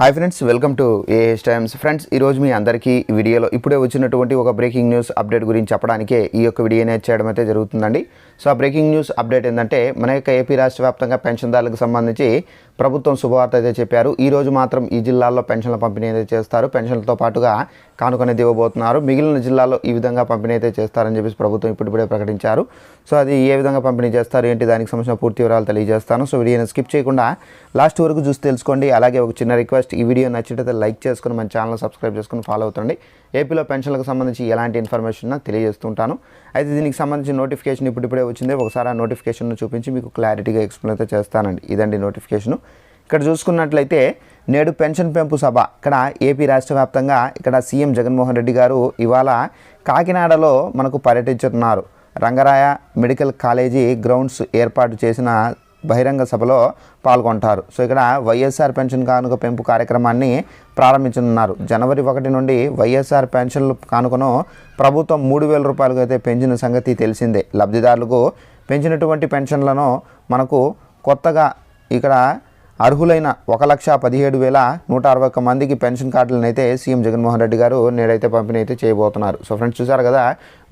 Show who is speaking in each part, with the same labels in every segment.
Speaker 1: Hi friends, welcome to AS Times. Friends, ఈరోజు మీ అందరికీ ఈ వీడియోలో ఇప్పుడే వచ్చినటువంటి ఒక బ్రేకింగ్ న్యూస్ అప్డేట్ గురించి చెప్పడానికే ఈ యొక్క వీడియోని చేయడం అయితే జరుగుతుందండి. సో ఆ బ్రేకింగ్ న్యూస్ అప్డేట్ ఏంటంటే, మన యొక్క ఏపీ రాష్ట్ర వ్యాప్తంగా పెన్షన్దారులకు సంబంధించి ప్రభుత్వం శుభవార్త అయితే చెప్పారు. ఈ రోజు మాత్రం ఈ జిల్లాల్లో పెన్షన్ల పంపిణీ అయితే చేస్తారు. పెన్షన్లతో పాటుగా కానుకనేది ఇవ్వబోతున్నారు. మిగిలిన జిల్లాల్లో ఈ విధంగా పంపిణీ అయితే చేస్తారని చెప్పేసి ప్రభుత్వం ఇప్పుడే ప్రకటించారు. సో అది ఏ విధంగా పంపిణీ చేస్తారు ఏంటి, దానికి సంబంధించిన పూర్తి వివరాలు తెలియజేస్తాను. సో వీడియోని స్కిప్ చేయకుండా లాస్ట్ వరకు చూసి తెలుసుకోండి. అలాగే ఒక చిన్న రిక్వెస్ట్, ఈ వీడియో నచ్చినట్లయితే లైక్ చేసుకుని మన ఛానల్ సబ్స్క్రైబ్ చేసుకుని ఫాలో అవుతుండండి. ఏపీలో పెన్షన్లకు సంబంధించి ఎలాంటి ఇన్ఫర్మేషన్ తెలియజేస్తుంటాను. అయితే దీనికి సంబంధించిన నోటిఫికేషన్ ఇప్పుడే వచ్చింది. ఒకసారి ఆ నోటిఫికేషన్ చూపించి మీకు క్లారిటీగా ఎక్స్ప్లెయిన్ అయితే చేస్తానండి. ఇదండి నోటిఫికేషను. ఇక్కడ చూసుకున్నట్లయితే నేడు పెన్షన్ పెంపు సభ ఇక్కడ ఏపీ రాష్ట్ర వ్యాప్తంగా ఇక్కడ సీఎం జగన్మోహన్ రెడ్డి గారు ఇవాళ కాకినాడలో మనకు పర్యటించుతున్నారు. రంగరాయ మెడికల్ కాలేజీ గ్రౌండ్స్ ఏర్పాటు చేసిన బహిరంగ సభలో పాల్గొంటారు. సో ఇక్కడ వైఎస్ఆర్ పెన్షన్ కానుక పెంపు కార్యక్రమాన్ని ప్రారంభించనున్నారు. జనవరి 1 నుండి వైఎస్ఆర్ పెన్షన్లు కానుకను ప్రభుత్వం 3,000 రూపాయలకు అయితే పెంచిన సంగతి తెలిసిందే. లబ్ధిదారులకు పెంచినటువంటి పెన్షన్లను మనకు కొత్తగా ఇక్కడ అర్హులైన 1,17,161 మందికి పెన్షన్ కార్డులను అయితే సీఎం జగన్మోహన్ రెడ్డి గారు నేడైతే పంపిణీ అయితే చేయబోతున్నారు. సో ఫ్రెండ్స్, చూసారు కదా,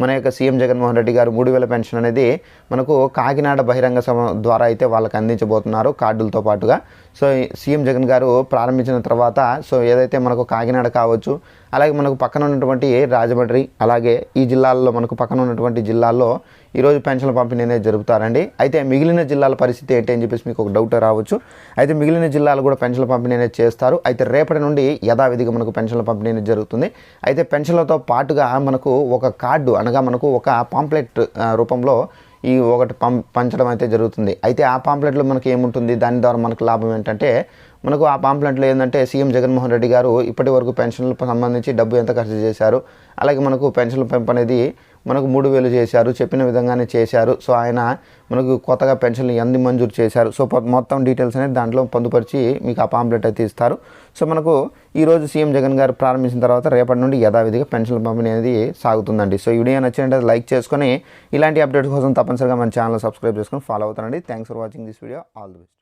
Speaker 1: మన యొక్క సీఎం జగన్మోహన్ రెడ్డి గారు 3,000 పెన్షన్ అనేది మనకు కాకినాడ బహిరంగ సభ ద్వారా అయితే వాళ్ళకి అందించబోతున్నారు కార్డులతో పాటుగా. సో సీఎం జగన్ గారు ప్రారంభించిన తర్వాత సో ఏదైతే మనకు కాకినాడ కావచ్చు, అలాగే మనకు పక్కన ఉన్నటువంటి రాజమండ్రి, అలాగే ఈ జిల్లాల్లో మనకు పక్కన ఉన్నటువంటి జిల్లాల్లో ఈరోజు పెన్షన్ల పంపిణీ అనేది జరుపుతారండి. అయితే మిగిలిన జిల్లాల పరిస్థితి ఏంటి అని చెప్పేసి మీకు ఒక డౌట్ రావచ్చు. అయితే మిగిలిన జిల్లాలు కూడా పెన్షన్ల పంపిణీ అనేది చేస్తారు. అయితే రేపటి నుండి యథావిధిగా మనకు పెన్షన్ల పంపిణీ అనేది జరుగుతుంది. అయితే పెన్షన్లతో పాటుగా మనకు ఒక కార్డు అనగా మనకు ఒక పాంప్లెట్ రూపంలో ఈ ఒకటి పంచడం అయితే జరుగుతుంది. అయితే ఆ పాంప్లెట్లో మనకి ఏముంటుంది, దాని ద్వారా మనకు లాభం ఏంటంటే, మనకు ఆ పాంప్లెట్లో ఏంటంటే సీఎం జగన్మోహన్ రెడ్డి గారు ఇప్పటి వరకు పెన్షన్లకు సంబంధించి డబ్బు ఎంత ఖర్చు చేశారు, అలాగే మనకు పెన్షన్ల పెంపు అనేది మనకు 3,000 చేశారు, చెప్పిన విధంగానే చేశారు. సో ఆయన మనకు కొత్తగా పెన్షన్లు ఎన్ని మంజూరు చేశారు, సో మొత్తం డీటెయిల్స్ అనేది దాంట్లో పొందుపరిచి మీకు ఆ పాంప్లెట్ అయితే ఇస్తారు. సో మనకు ఈరోజు సీఎం జగన్ గారు ప్రారంభించిన తర్వాత రేపటి నుండి యథావిధిగా పెన్షన్ల పంపిణీ అనేది సాగుతుందండి. సో ఈ వీడియో నచ్చినట్లయితే లైక్ చేసుకొని ఇలాంటి అప్డేట్స్ కోసం తప్పనిసరిగా మన ఛానల్ సబ్స్క్రైబ్ చేసుకొని ఫాలో అవుతానండి. Thanks for watching this video. All the best.